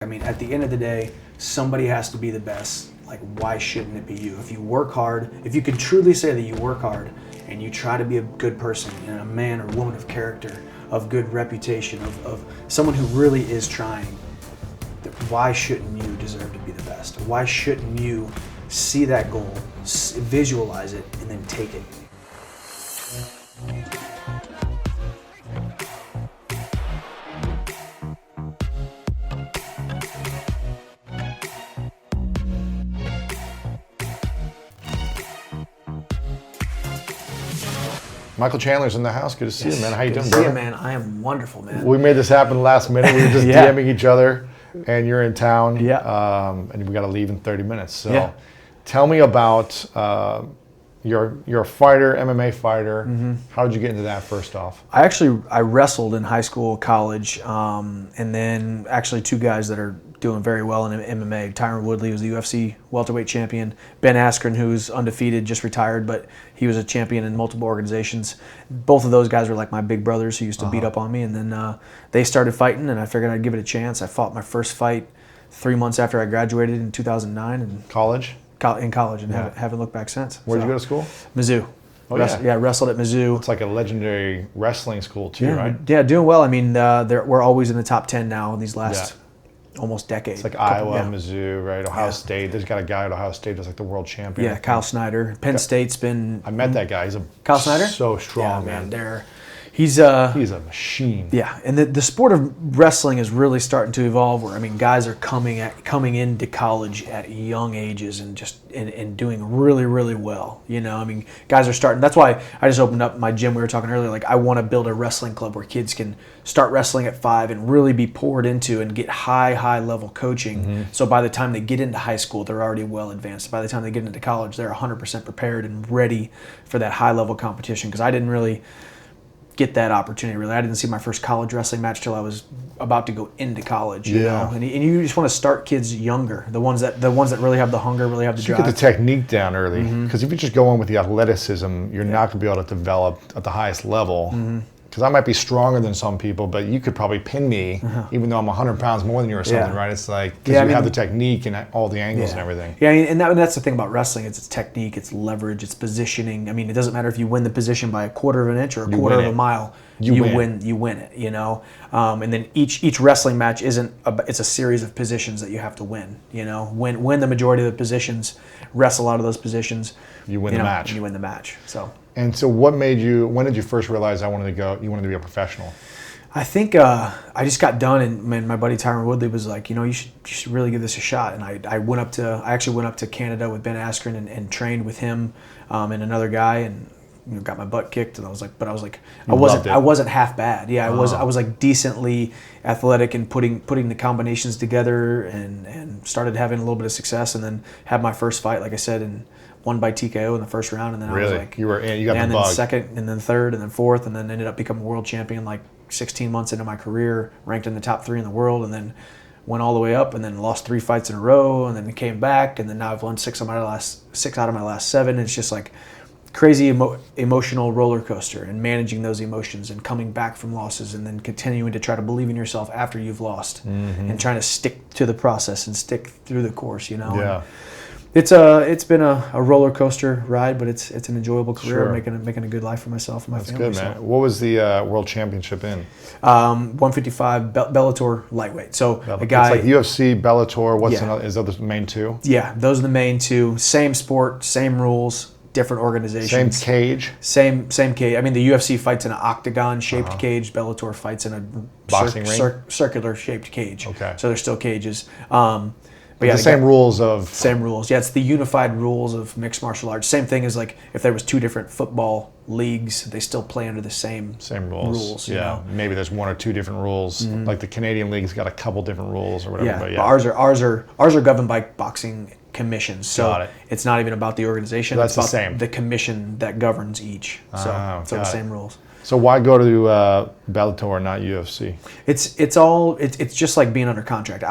I mean, at the end of the day, somebody has to be the best. Like, why shouldn't it be you? If you work hard, if you can truly say that you work hard and you try to be a good person, you know, a man or woman of character, of good reputation, of someone who really is trying, why shouldn't you deserve to be the best? Why shouldn't you see that goal, visualize it, and then take it? Michael Chandler's in the house. Good to see you, man. How you doing, See brother? you, man. I am wonderful, man. We made this happen last minute. We were just Yeah. DMing each other, and you're in town. Yeah. And we got to leave in 30 minutes. So, Yeah. tell me about you're a fighter, MMA fighter. Mm-hmm. How did you get into that? First off, I wrestled in high school, college, and then actually two guys that are doing very well in MMA. Tyron Woodley was the UFC welterweight champion. Ben Askren, who's undefeated, just retired, but he was a champion in multiple organizations. Both of those guys were like my big brothers who used to beat up on me, and then they started fighting, and I figured I'd give it a chance. I fought my first fight 3 months after I graduated in 2009, and college. In college, and haven't looked back since. Where'd you go to school? Mizzou. Oh, yeah, I wrestled at Mizzou. It's like a legendary wrestling school too, right? Yeah, doing well. I mean, we're always in the top 10 now in these last almost decade. It's like Iowa, Mizzou, right? Ohio State. There's got a guy at Ohio State that's like the world champion. Yeah, Kyle Snyder. Penn State's been. I met that guy. He's Kyle Snyder. So strong, man. He's a machine. Yeah, and the sport of wrestling is really starting to evolve. Where I mean, guys are coming into college at young ages and doing really, really well. You know, I mean, guys are starting. That's why I just opened up my gym. We were talking earlier. Like, I want to build a wrestling club where kids can start wrestling at 5 and really be poured into and get high level coaching. Mm-hmm. So by the time they get into high school, they're already well advanced. By the time they get into college, they're 100% prepared and ready for that high level competition. Because I didn't really get that opportunity. Really, I didn't see my first college wrestling match till I was about to go into college. You know? And you just want to start kids younger. The ones that really have the hunger, really have the drive. You get the technique down early, because if you just go in with the athleticism, you're not going to be able to develop at the highest level. Because I might be stronger than some people, but you could probably pin me, even though I'm 100 pounds more than you or something, right? It's like, because you have the technique and all the angles and everything. Yeah, and that's the thing about wrestling. It's technique, it's leverage, it's positioning. I mean, it doesn't matter if you win the position by a quarter of an inch or a quarter of a mile. You win it, you know? And then each wrestling match it's a series of positions that you have to win, you know? Win the majority of the positions, wrestle out of those positions. You win the match. You win the match, so. And so when did you first realize you wanted to be a professional? I think I just got done, and my buddy Tyron Woodley was like, you know, you should really give this a shot. And I actually went up to Canada with Ben Askren and trained with him and another guy, and got my butt kicked. And I was like, I wasn't half bad. Yeah, I was like decently athletic and putting the combinations together, and started having a little bit of success, and then had my first fight, like I said, and won by TKO in the first round, and then I was like, you got the bug. And then second, and then third, and then fourth, and then ended up becoming world champion like 16 months into my career, ranked in the top 3 in the world, and then went all the way up, and then lost 3 fights in a row, and then came back, and then now I've won 6 out of my last 7. It's just like crazy emotional roller coaster, and managing those emotions and coming back from losses, and then continuing to try to believe in yourself after you've lost, and trying to stick to the process and stick through the course, you know. Yeah. It's been a roller coaster ride, but it's an enjoyable career, making a good life for myself and my family. That's good, man. What was the world championship in? 155 Bellator Lightweight. So a guy. It's like UFC, Bellator. Is those the main 2? Yeah, those are the main 2. Same sport, same rules, different organizations. Same cage. Same cage. I mean, the UFC fights in an octagon-shaped cage. Bellator fights in a boxing ring, circular-shaped cage. Okay. So they're still cages. But same rules of... Same rules. Yeah, it's the unified rules of mixed martial arts. Same thing as like if there was 2 different football leagues, they still play under the same rules. Yeah, you know? Maybe there's 1 or 2 different rules. Like the Canadian league's got a couple different rules or whatever. Yeah, but ours are governed by boxing commissions. So it's not even about the organization. So that's it's the about same. The commission that governs each. So the same rules. So why go to Bellator, not UFC? It's just like being under contract.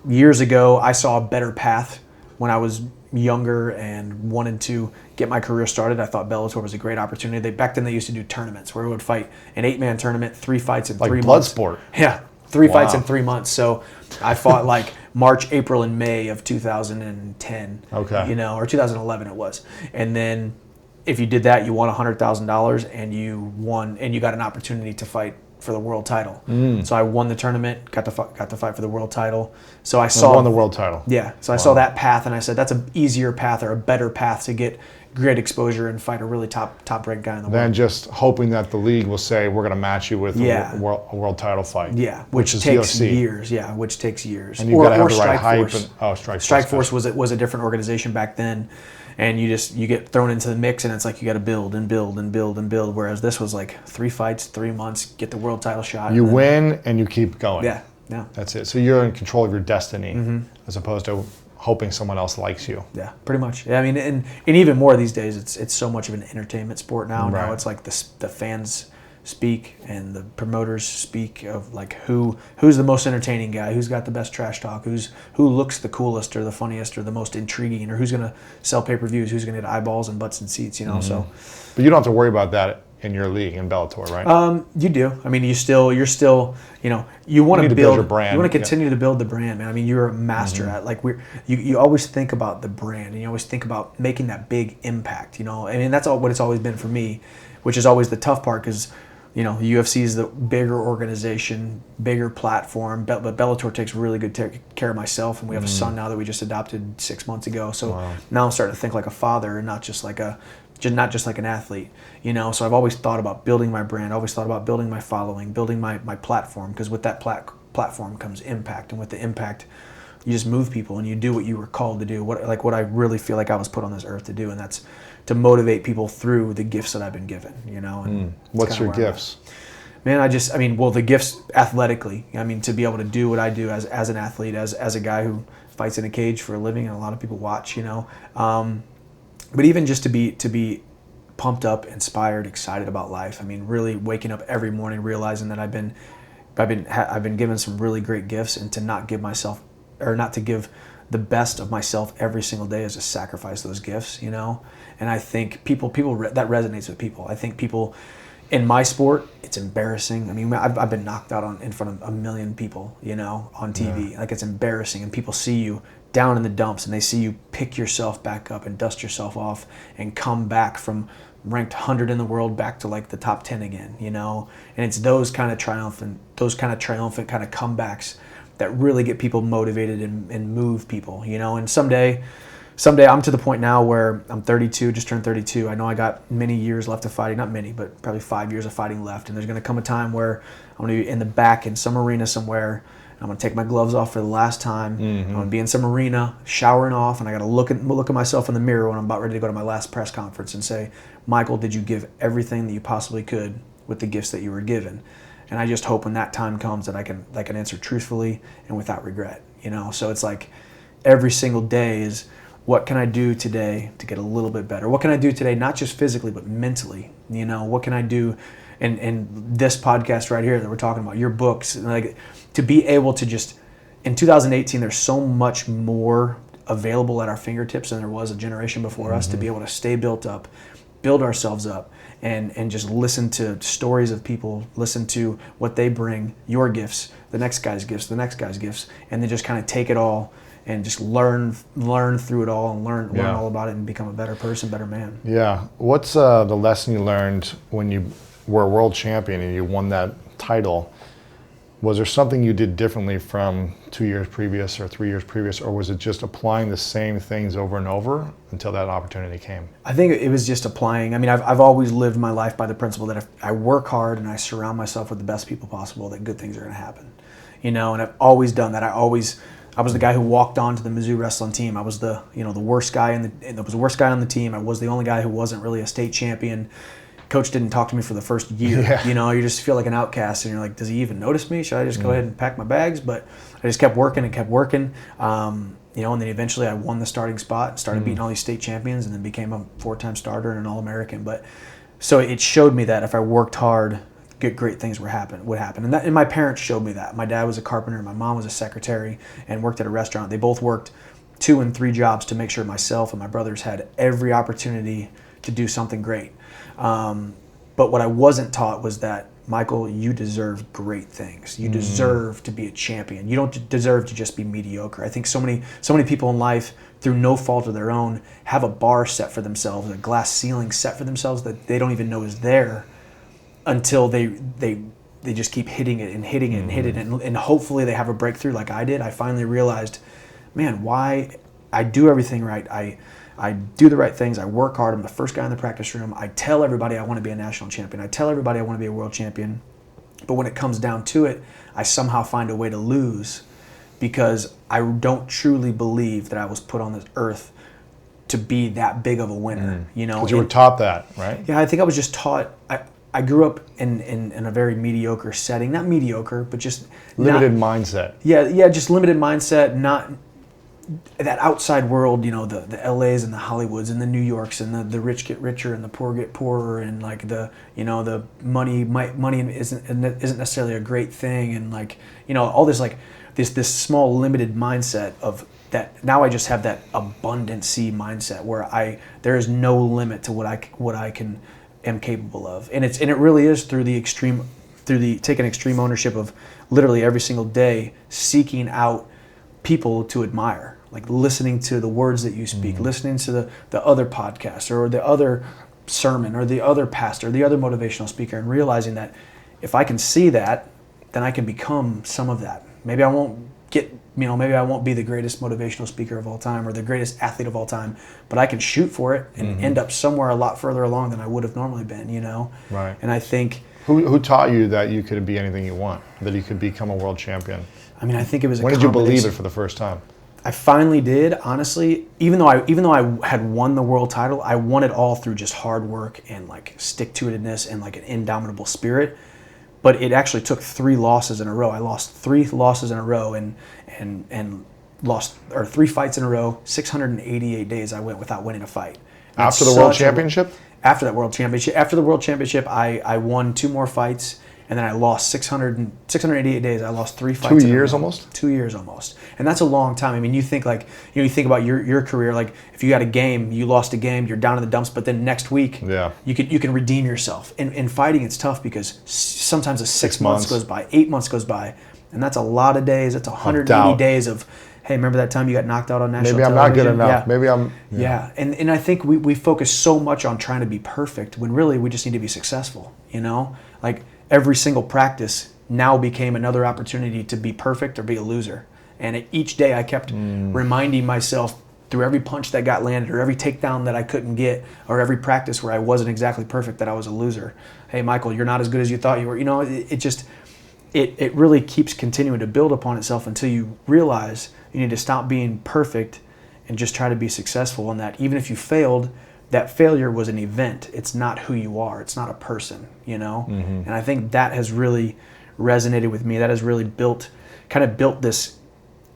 Years ago, I saw a better path when I was younger and wanted to get my career started. I thought Bellator was a great opportunity. Back then they used to do tournaments where we would fight an 8-man tournament, 3 fights in 3 months. Like Bloodsport. Yeah. 3 fights in 3 months. So I fought like March, April, and May of 2010. Okay. Or 2011 it was. And then if you did that, you won $100,000 and you got an opportunity to fight for the world title. So I won the tournament, got to fight for the world title. So I won the world title. Yeah. So I saw that path, and I said that's an easier path or a better path to get great exposure and fight a really top ranked guy in the world. Than just hoping that the league will say we're going to match you with a world title fight. Yeah, which is takes UFC. years. Yeah, which takes years. And you've got to have the right hype. Strike Force was a different organization back then. And you get thrown into the mix, and it's like you got to build and build and build and build. Whereas this was like 3 fights, 3 months, get the world title shot. You win and you keep going. Yeah. That's it. So you're in control of your destiny, as opposed to hoping someone else likes you. Yeah, pretty much. Yeah, I mean, and even more these days, it's so much of an entertainment sport now. Right. Now it's like the fans speak and the promoters speak of like who's the most entertaining guy, who's got the best trash talk, who looks the coolest or the funniest or the most intriguing, or who's gonna sell pay-per-views, who's gonna get eyeballs and butts and seats, So, but you don't have to worry about that in your league in Bellator, right? You do. I mean, you're still, you want to build your brand. You want to continue to build the brand, man. I mean, you're a master at like you always think about the brand, and you always think about making that big impact. I mean, that's what it's always been for me, which is always the tough part because. UFC is the bigger organization, bigger platform, but Bellator takes really good care of myself, and we have a son now that we just adopted 6 months ago. So now I'm starting to think like a father and not just like an athlete, So I've always thought about building my brand, always thought about building my following, building my platform, because with that platform comes impact, and with the impact, you just move people and you do what you were called to do, what I really feel like I was put on this earth to do, and that's to motivate people through the gifts that I've been given, And what's your gifts? Man, the gifts athletically. I mean, to be able to do what I do as an athlete, as a guy who fights in a cage for a living, and a lot of people watch, But even just to be pumped up, inspired, excited about life. I mean, really waking up every morning realizing that I've been given some really great gifts, and to not to give the best of myself every single day is to sacrifice those gifts, And I think people that resonates with people. I think people in my sport, it's embarrassing. I mean, I've been knocked out in front of a million people, on TV. Like, it's embarrassing, and people see you down in the dumps, and they see you pick yourself back up and dust yourself off and come back from ranked 100 in the world back to like the top 10 again, And it's those kind of triumphant kind of comebacks that really get people motivated and move people, And someday I'm to the point now where I'm 32, just turned 32. I know I got many years left of fighting, not many, but probably 5 years of fighting left. And there's going to come a time where I'm going to be in the back in some arena somewhere. I'm going to take my gloves off for the last time. I'm going to be in some arena, showering off, and I got to look at myself in the mirror when I'm about ready to go to my last press conference and say, Michael, did you give everything that you possibly could with the gifts that you were given? And I just hope when that time comes that I can answer truthfully and without regret. So it's like every single day is, what can I do today to get a little bit better? What can I do today, not just physically, but mentally? What can I do? And this podcast right here that we're talking about, your books, like to be able to just, in 2018, there's so much more available at our fingertips than there was a generation before us, to be able to stay built up, build ourselves up, and just listen to stories of people, listen to what they bring, your gifts, the next guy's gifts, and then just kind of take it all and just learn through it all and learn all about it and become a better person, better man. Yeah. What's the lesson you learned when you were a world champion and you won that title? Was there something you did differently from 2 years previous or 3 years previous, or was it just applying the same things over and over until that opportunity came? I think it was just applying. I mean, I've always lived my life by the principle that if I work hard and I surround myself with the best people possible, that good things are going to happen. And I've always done that. I was the guy who walked onto the Mizzou wrestling team. I was the worst guy the worst guy on the team. I was the only guy who wasn't really a state champion. Coach didn't talk to me for the first year. Yeah. You just feel like an outcast, and you're like, does he even notice me? Should I just go ahead and pack my bags? But I just kept working and kept working. And then eventually I won the starting spot, started beating all these state champions, and then became a 4-time starter and an All-American. But so it showed me that if I worked hard, great things would happen. And my parents showed me that. My dad was a carpenter, my mom was a secretary and worked at a restaurant. They both worked 2 and 3 jobs to make sure myself and my brothers had every opportunity to do something great. But what I wasn't taught was that Michael, you deserve great things. You deserve to be a champion. You don't deserve to just be mediocre. I think so many people in life, through no fault of their own, have a bar set for themselves, a glass ceiling set for themselves that they don't even know is there until they just keep hitting it and hitting it and hitting it. And hopefully they have a breakthrough like I did. I finally realized, man, why I do everything right. I do the right things. I work hard. I'm the first guy in the practice room. I tell everybody I want to be a national champion. I tell everybody I want to be a world champion. But when it comes down to it, I somehow find a way to lose because I don't truly believe that I was put on this earth to be that big of a winner. You know, because you were taught that, right? Yeah, I think I was just taught. I grew up in a very mediocre setting. Not mediocre, but just limited mindset. Yeah, just limited mindset. Not that outside world, you know, the LAs and the Hollywoods and the New Yorks and the rich get richer and the poor get poorer, and like the money isn't necessarily a great thing, and like, you know, all this like this small limited mindset of that. Now I just have that abundancy mindset where there is no limit to what I am capable of, and it really is through taking extreme ownership of literally every single day seeking out people to admire. Like listening to the words that you speak, listening to the other podcast or the other sermon or the other pastor, the other motivational speaker, and realizing that if I can see that, then I can become some of that. Maybe I won't be the greatest motivational speaker of all time or the greatest athlete of all time, but I can shoot for it and end up somewhere a lot further along than I would have normally been, you know? Right. And I think... Who taught you that you could be anything you want, that you could become a world champion? I mean, I think it was When did you believe it for the first time? I finally did, honestly. Even though I had won the world title, I won it all through just hard work and like stick-to-itiveness and like an indomitable spirit. But it actually took 3 losses in a row. I lost 3 losses in a row and lost 3 fights in a row. 688 days I went without winning a fight. After the world championship? After the world championship, I won 2 more fights. And then I lost 688 days. I lost 3 fights. 2 years almost? 2 years almost. And that's a long time. I mean, you think like, you think about your career, like if you got a game, you lost a game, you're down in the dumps, but then next week, you can redeem yourself. In fighting, it's tough because sometimes 6 months goes by, 8 months goes by, and that's a lot of days. That's 180 days of, hey, remember that time you got knocked out on national television? Maybe I'm not good enough. Yeah. Maybe I'm... Yeah. And I think we focus so much on trying to be perfect when really we just need to be successful, you know? Like, every single practice now became another opportunity to be perfect or be a loser. And each day I kept reminding myself through every punch that got landed or every takedown that I couldn't get or every practice where I wasn't exactly perfect that I was a loser. Hey, Michael, you're not as good as you thought you were. You know, it really keeps continuing to build upon itself until you realize you need to stop being perfect and just try to be successful, and that even if you failed, that failure was an event. It's not who you are. It's not a person, you know? And I think that has really resonated with me. That has really built this,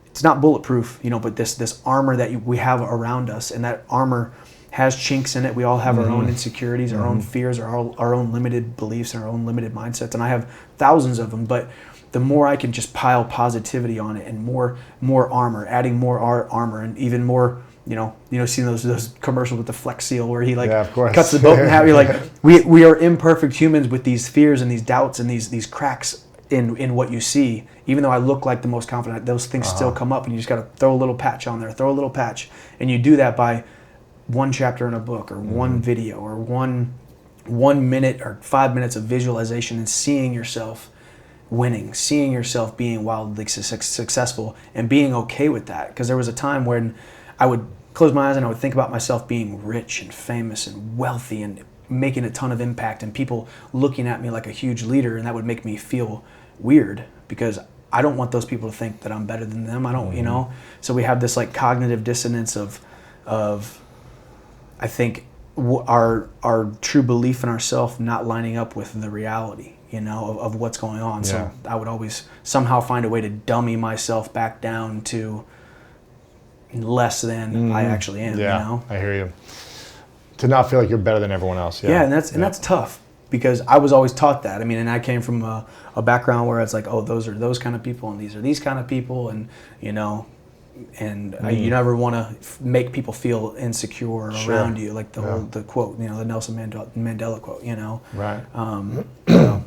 it's not bulletproof, you know, but this armor that we have around us, and that armor has chinks in it. We all have our own insecurities, our own fears, our own limited beliefs, our own limited mindsets, and I have thousands of them, but the more I can just pile positivity on it and more armor, adding more armor and even more, you know, seeing those commercials with the Flex Seal where he like cuts the boat in half. You're like, we are imperfect humans with these fears and these doubts and these cracks in what you see. Even though I look like the most confident, those things still come up, and you just got to throw a little patch on there, and you do that by 1 chapter in a book or 1 video or 1 minute or 5 minutes of visualization and seeing yourself winning, seeing yourself being wildly successful and being okay with that. Because there was a time when I would close my eyes and I would think about myself being rich and famous and wealthy and making a ton of impact and people looking at me like a huge leader, and that would make me feel weird because I don't want those people to think that I'm better than them. I don't, you know? So we have this like cognitive dissonance of I think our true belief in ourselves not lining up with the reality, you know, of what's going on. Yeah. So I would always somehow find a way to dummy myself back down to less than I actually am. Yeah, you know? I hear you. To not feel like you're better than everyone else. Yeah, and that's tough because I was always taught that. I mean, and I came from a background where it's like, oh, those are those kind of people and these are these kind of people, and you know, and you never want to make people feel insecure around you, like the quote, you know, the Nelson Mandela quote, you know. Right. You know.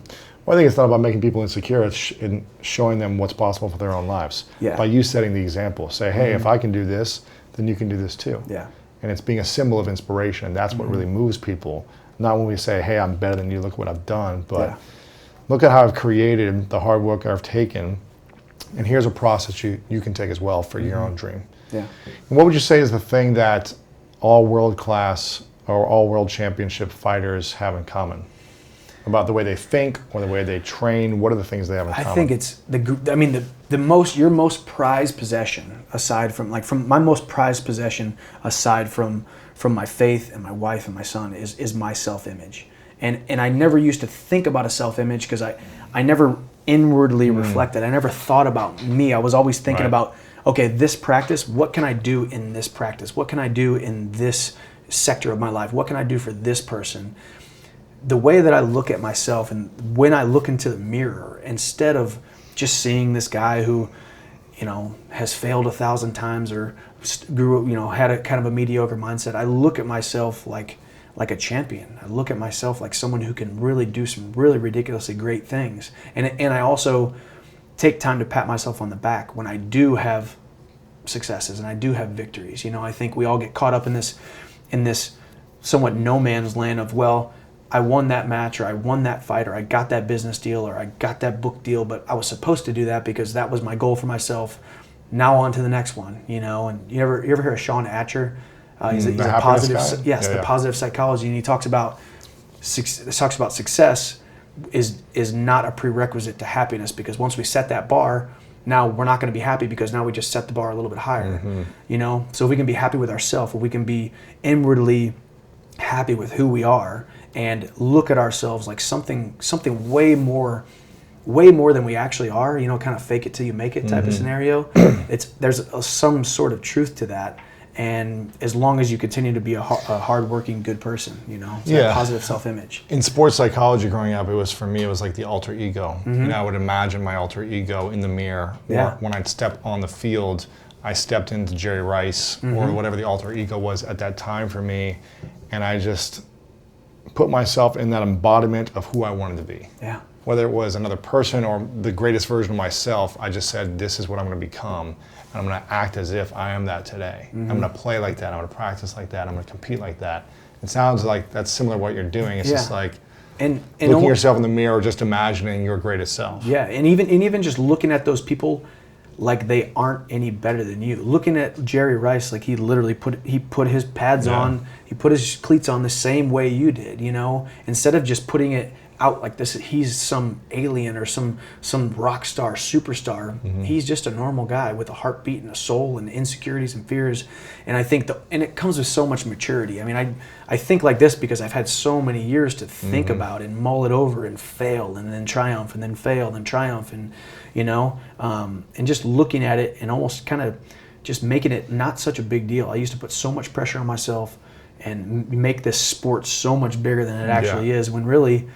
Well, I think it's not about making people insecure. It's in showing them what's possible for their own lives. Yeah. By you setting the example. Say, hey, if I can do this, then you can do this too. Yeah. And it's being a symbol of inspiration. And that's what really moves people. Not when we say, hey, I'm better than you, look what I've done. But look at how I've created, the hard work I've taken. And here's a process you can take as well for your own dream. Yeah. And what would you say is the thing that all world-class or all world championship fighters have in common? About the way they think or the way they train? What are the things they have in common? I think it's your most prized possession, aside from my most prized possession, aside from my faith and my wife and my son, is my self-image. And I never used to think about a self-image because I never inwardly reflected. I never thought about me. I was always thinking about, okay, this practice, what can I do in this practice? What can I do in this sector of my life? What can I do for this person? The way that I look at myself, and when I look into the mirror, instead of just seeing this guy who, has failed 1,000 times or grew, had a kind of a mediocre mindset, I look at myself like a champion. I look at myself like someone who can really do some really ridiculously great things. And I also take time to pat myself on the back when I do have successes and I do have victories. I think we all get caught up in this somewhat no man's land of, well, I won that match, or I won that fight, or I got that business deal, or I got that book deal, but I was supposed to do that because that was my goal for myself. Now on to the next one, And you ever hear of Sean Atcher? He's a positive, the positive psychology, and he talks about success is not a prerequisite to happiness, because once we set that bar, now we're not going to be happy because now we just set the bar a little bit higher. So if we can be happy with ourselves, if we can be inwardly happy with who we are and look at ourselves like something way more than we actually are, kind of fake it till you make it type of scenario. There's some sort of truth to that. And as long as you continue to be a hardworking, good person, that positive self-image. In sports psychology growing up, it was like the alter ego. I would imagine my alter ego in the mirror. Or when I'd step on the field, I stepped into Jerry Rice or whatever the alter ego was at that time for me. And I just put myself in that embodiment of who I wanted to be. Yeah. Whether it was another person or the greatest version of myself, I just said, this is what I'm going to become. And I'm going to act as if I am that today. I'm going to play like that. I'm going to practice like that. I'm going to compete like that. It sounds like that's similar to what you're doing. It's just like looking at yourself in the mirror, just imagining your greatest self. Yeah, and even just looking at those people like they aren't any better than you. Looking at Jerry Rice, like he literally put his pads on, he put his cleats on the same way you did, instead of just putting it out like this, he's some alien or some rock star, superstar. He's just a normal guy with a heartbeat and a soul and insecurities and fears. And I think and it comes with so much maturity. I mean, I think like this because I've had so many years to think about and mull it over and fail and then triumph and then fail and triumph and and just looking at it and almost kind of just making it not such a big deal. I used to put so much pressure on myself and make this sport so much bigger than it actually is, when really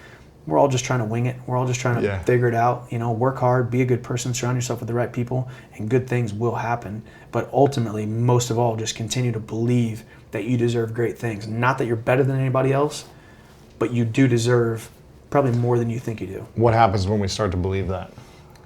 we're all just trying to wing it. We're all just trying to figure it out. Work hard, be a good person, surround yourself with the right people, and good things will happen. But ultimately, most of all, just continue to believe that you deserve great things. Not that you're better than anybody else, but you do deserve probably more than you think you do. What happens when we start to believe that?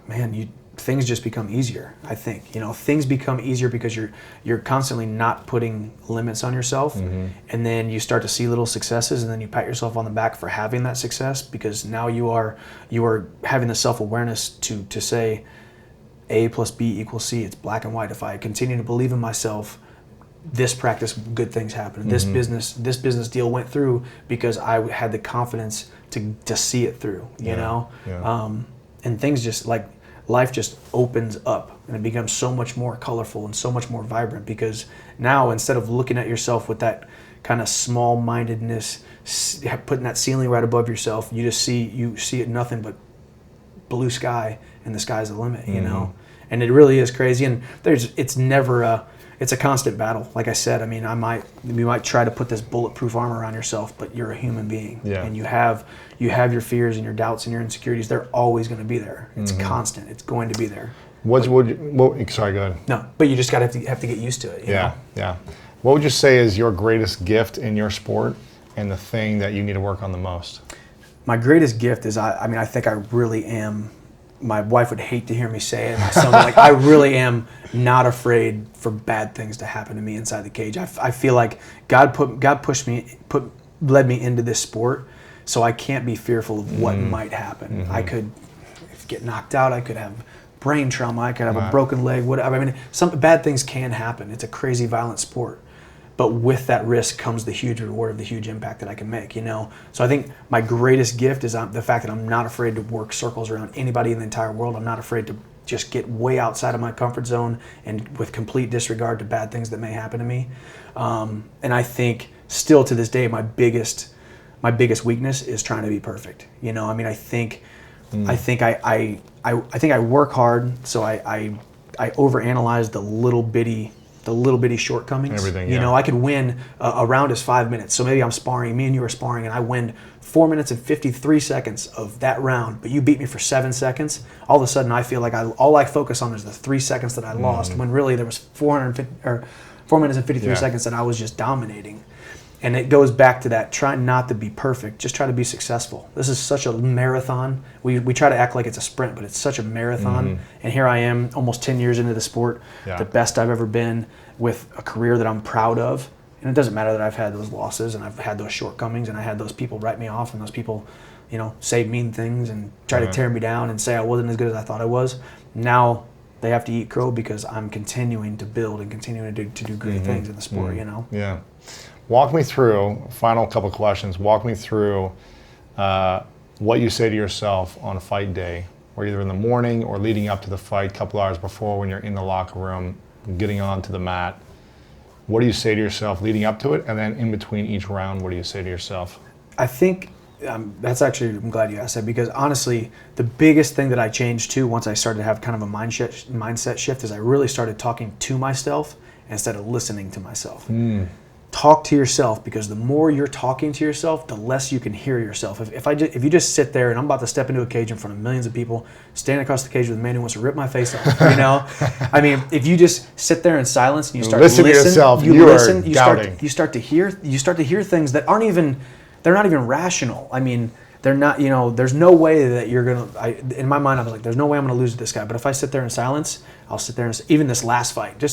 Man, things just become easier, I think. Things become easier because you're constantly not putting limits on yourself, and then you start to see little successes, and then you pat yourself on the back for having that success, because now you are having the self-awareness to say A plus B equals C. It's black and white. If I continue to believe in myself, this practice, good things happen. This business deal went through because I had the confidence to see it through. And things just like life just opens up and it becomes so much more colorful and so much more vibrant, because now instead of looking at yourself with that kind of small-mindedness, putting that ceiling right above yourself, you see it nothing but blue sky, and the sky's the limit, And it really is crazy, and it's a constant battle. Like I said, I mean, you might try to put this bulletproof armor around yourself, but you're a human being, and you have your fears and your doubts and your insecurities. They're always going to be there. It's constant. It's going to be there. Sorry, go ahead. No, but you just have to get used to it. Yeah. What would you say is your greatest gift in your sport and the thing that you need to work on the most? My greatest gift is I think I really am. My wife would hate to hear me say it. Something like I really am not afraid for bad things to happen to me inside the cage. I feel like God led me into this sport, so I can't be fearful of what might happen. I could get knocked out. I could have brain trauma. I could have a broken leg. Whatever. I mean, some bad things can happen. It's a crazy, violent sport. But with that risk comes the huge reward of the huge impact that I can make, So I think my greatest gift is the fact that I'm not afraid to work circles around anybody in the entire world. I'm not afraid to just get way outside of my comfort zone and with complete disregard to bad things that may happen to me. And I think still to this day, my biggest weakness is trying to be perfect. I think I work hard, so I overanalyze the little bitty shortcomings. Everything, yeah. I could win a round is 5 minutes. So maybe I'm sparring, me and you are sparring, and I win 4 minutes and 53 seconds of that round, but you beat me for 7 seconds. All of a sudden, I feel like all I focus on is the 3 seconds that I lost, when really there was 4 minutes and 53 seconds that I was just dominating. And it goes back to that, try not to be perfect, just try to be successful. This is such a marathon. We try to act like it's a sprint, but it's such a marathon. And here I am, almost 10 years into the sport, the best I've ever been, with a career that I'm proud of. And it doesn't matter that I've had those losses and I've had those shortcomings and I had those people write me off and those people, say mean things and try to tear me down and say I wasn't as good as I thought I was. Now they have to eat crow because I'm continuing to build and continuing to do great things in the sport, Yeah. Walk me through, final couple questions, walk me through what you say to yourself on a fight day, or either in the morning or leading up to the fight, a couple hours before when you're in the locker room, getting onto the mat. What do you say to yourself leading up to it? And then in between each round, what do you say to yourself? I think that's actually, I'm glad you asked that, because honestly, the biggest thing that I changed too once I started to have kind of a mindset shift is I really started talking to myself instead of listening to myself. Talk to yourself, because the more you're talking to yourself, the less you can hear yourself. If you just sit there and I'm about to step into a cage in front of millions of people, stand across the cage with a man who wants to rip my face off, I mean, if you just sit there in silence and you start listen to yourself, you start to hear things that they're not even rational. I mean, they're not, there's no way that you're going to, in my mind, I was like, there's no way I'm going to lose to this guy. But if I sit there in silence, I'll sit there and, even in this last fight, I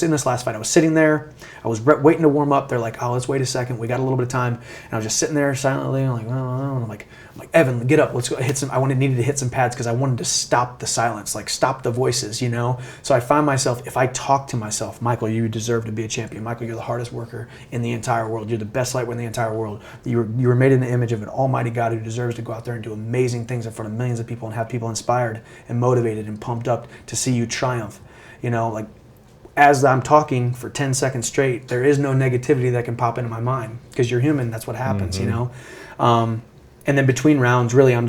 was sitting there, I was waiting to warm up. They're like, oh, let's wait a second. We got a little bit of time. And I was just sitting there silently. And I'm like, Evan, get up. Let's go hit some. Needed to hit some pads because I wanted to stop the silence, like stop the voices, So I find myself, if I talk to myself, Michael, you deserve to be a champion. Michael, you're the hardest worker in the entire world. You're the best lightweight in the entire world. You were made in the image of an almighty God who deserves to go out there and do amazing things in front of millions of people and have people inspired and motivated and pumped up to see you triumph. As I'm talking for 10 seconds straight, there is no negativity that can pop into my mind because you're human. That's what happens, And then between rounds, really, I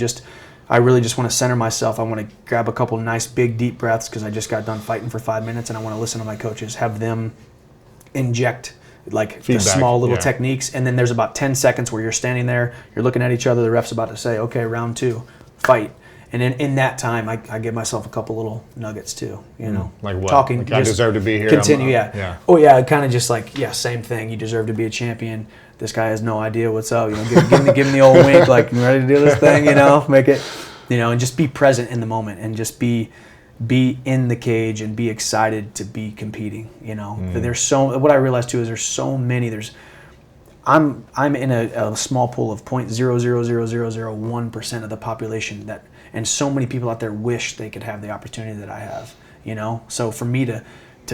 really just want to center myself. I want to grab a couple nice, big, deep breaths because I just got done fighting for 5 minutes, and I want to listen to my coaches, have them inject like feedback, the small little techniques. And then there's about 10 seconds where you're standing there, you're looking at each other, the ref's about to say, okay, round 2, fight. And in that time, I give myself a couple little nuggets too, Like what? Talking, like I deserve to be here. Continue, Oh yeah, kind of just like, same thing. You deserve to be a champion. This guy has no idea what's up. Give him the old wink, like, you ready to do this thing? Make it, and just be present in the moment and just be in the cage and be excited to be competing. There's what I realized too is there's so many. I'm in a small pool of 0.00001% of the population and so many people out there wish they could have the opportunity that I have, So for me to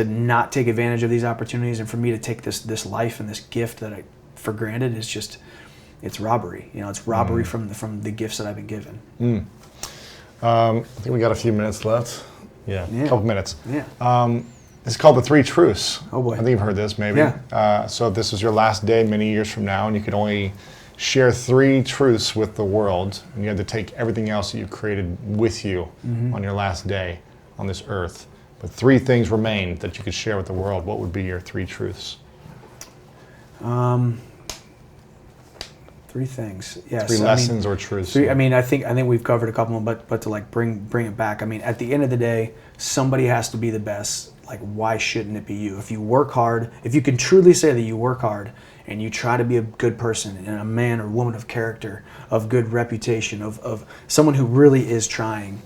not take advantage of these opportunities and for me to take this life and this gift that I for granted is just, it's robbery. It's robbery from the gifts that I've been given. I think we got a few minutes left. Yeah. A couple minutes. Yeah. It's called the 3 truths. Oh boy. I think you've heard this maybe. Yeah. So if this was your last day many years from now and you could only share 3 truths with the world and you had to take everything else that you created with you on your last day on this earth, but 3 things remain that you could share with the world, what would be your 3 truths? 3 things. Yes. 3 lessons or truths. I think we've covered a couple of them, but to like bring it back. I mean, at the end of the day, somebody has to be the best. Like, why shouldn't it be you? If you work hard, if you can truly say that you work hard and you try to be a good person and a man or woman of character, of good reputation, of someone who really is trying,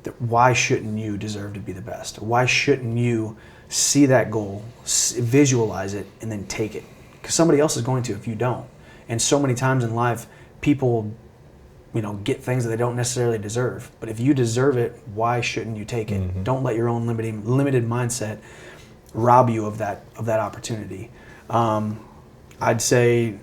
that why shouldn't you deserve to be the best? Why shouldn't you see that goal, visualize it, and then take it? Because somebody else is going to if you don't. And so many times in life, people, get things that they don't necessarily deserve. But if you deserve it, why shouldn't you take it? Mm-hmm. Don't let your own limited mindset rob you of that opportunity. I'd say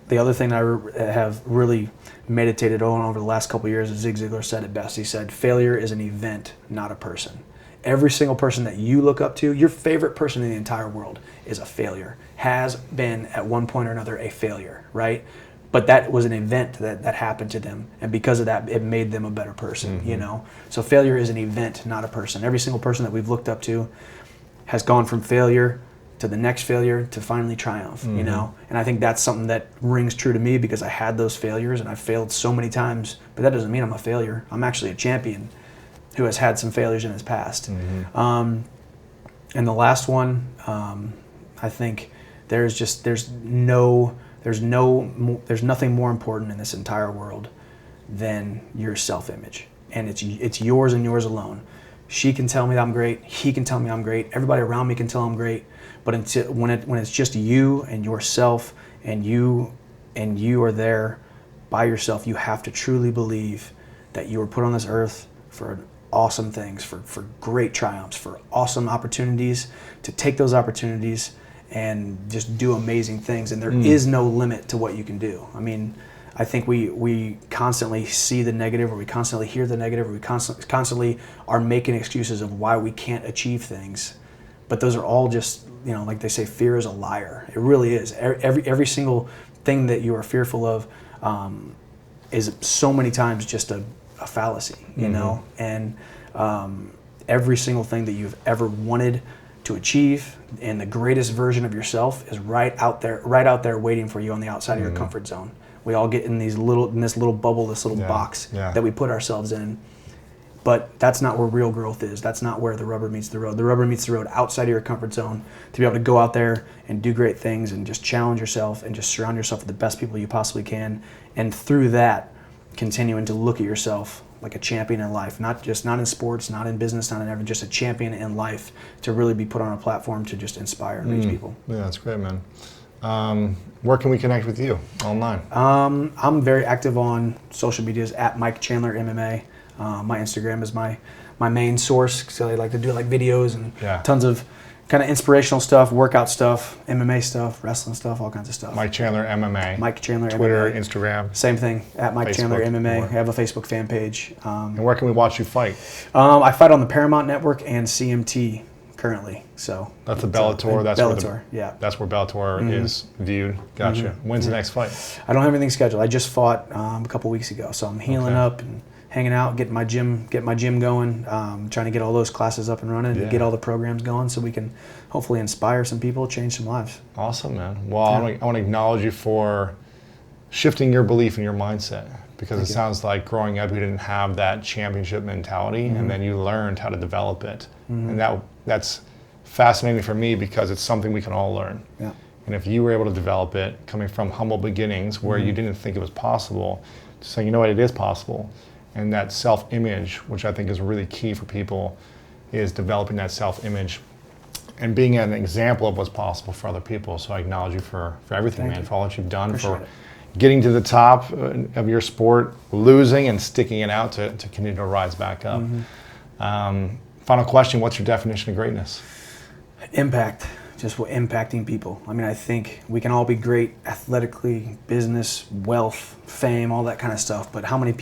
the other thing I have really meditated on over the last couple of years is Zig Ziglar said it best. He said, failure is an event, not a person. Every single person that you look up to, your favorite person in the entire world is a failure, has been at one point or another a failure, right? But that was an event that happened to them. And because of that, it made them a better person, mm-hmm. So failure is an event, not a person. Every single person that we've looked up to has gone from failure to the next failure to finally triumph, mm-hmm. And I think that's something that rings true to me because I had those failures and I failed so many times, but that doesn't mean I'm a failure. I'm actually a champion who has had some failures in his past. Mm-hmm. And the last one, I think there's nothing more important in this entire world than your self-image, and it's yours and yours alone. She can tell me that I'm great. He can tell me I'm great. Everybody around me can tell I'm great. But when it's just you and yourself, and you are there by yourself, you have to truly believe that you were put on this earth for awesome things, for great triumphs, for awesome opportunities, to take those opportunities and just do amazing things. And there is no limit to what you can do. I mean, I think we constantly see the negative, or we constantly hear the negative, or we constantly are making excuses of why we can't achieve things. But those are all just, like they say, fear is a liar. It really is. Every single thing that you are fearful of is so many times just a fallacy, mm-hmm. And every single thing that you've ever wanted to achieve and the greatest version of yourself is right out there waiting for you on the outside mm-hmm. of your comfort zone. We all get in this little bubble, this little box that we put ourselves in. But that's not where real growth is. That's not where the rubber meets the road. The rubber meets the road outside of your comfort zone, to be able to go out there and do great things and just challenge yourself and just surround yourself with the best people you possibly can. And through that, continuing to look at yourself like a champion in life, not in sports, not in business, not in everything, just a champion in life, to really be put on a platform to just inspire and reach people. Yeah, that's great, man. Where can we connect with you online? I'm very active on social medias at Mike Chandler MMA. My Instagram is my main source, so I like to do videos and tons of kind of inspirational stuff, workout stuff, MMA stuff, wrestling stuff, all kinds of stuff. Mike Chandler MMA. Mike Chandler Twitter, MMA. Instagram. Same thing, at Mike Facebook, Chandler MMA. I have a Facebook fan page. And where can we watch you fight? I fight on the Paramount Network and CMT currently. So that's the Bellator. That's where Bellator mm-hmm. is viewed. Gotcha. Mm-hmm. When's the next fight? I don't have anything scheduled. I just fought a couple weeks ago, so I'm healing up and hanging out, getting my gym going, trying to get all those classes up and running, and get all the programs going, so we can hopefully inspire some people, change some lives. Awesome, man. Well, I want to acknowledge you for shifting your belief and your mindset, because it sounds like growing up you didn't have that championship mentality, mm-hmm. and then you learned how to develop it, mm-hmm. and that's fascinating for me, because it's something we can all learn. Yeah. And if you were able to develop it coming from humble beginnings where mm-hmm. you didn't think it was possible, to say, it is possible. And that self-image, which I think is really key for people, is developing that self-image and being an example of what's possible for other people. So I acknowledge you for everything, man, for all that you've done, Appreciate it. Getting to the top of your sport, losing and sticking it out to continue to rise back up. Mm-hmm. Final question, what's your definition of greatness? Impact. Just impacting people. I mean, I think we can all be great athletically, business, wealth, fame, all that kind of stuff. But how many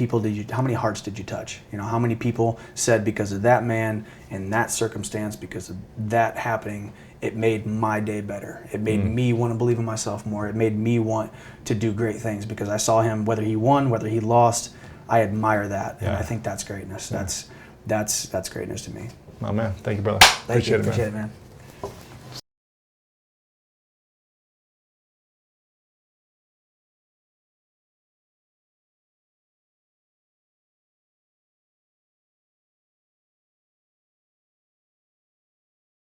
hearts did you touch? How many people said, because of that man and that circumstance, because of that happening, it made my day better. It made me want to believe in myself more. It made me want to do great things because I saw him, whether he won, whether he lost. I admire that, and I think that's greatness. That's greatness to me. Oh man, thank you, brother. Appreciate it, man.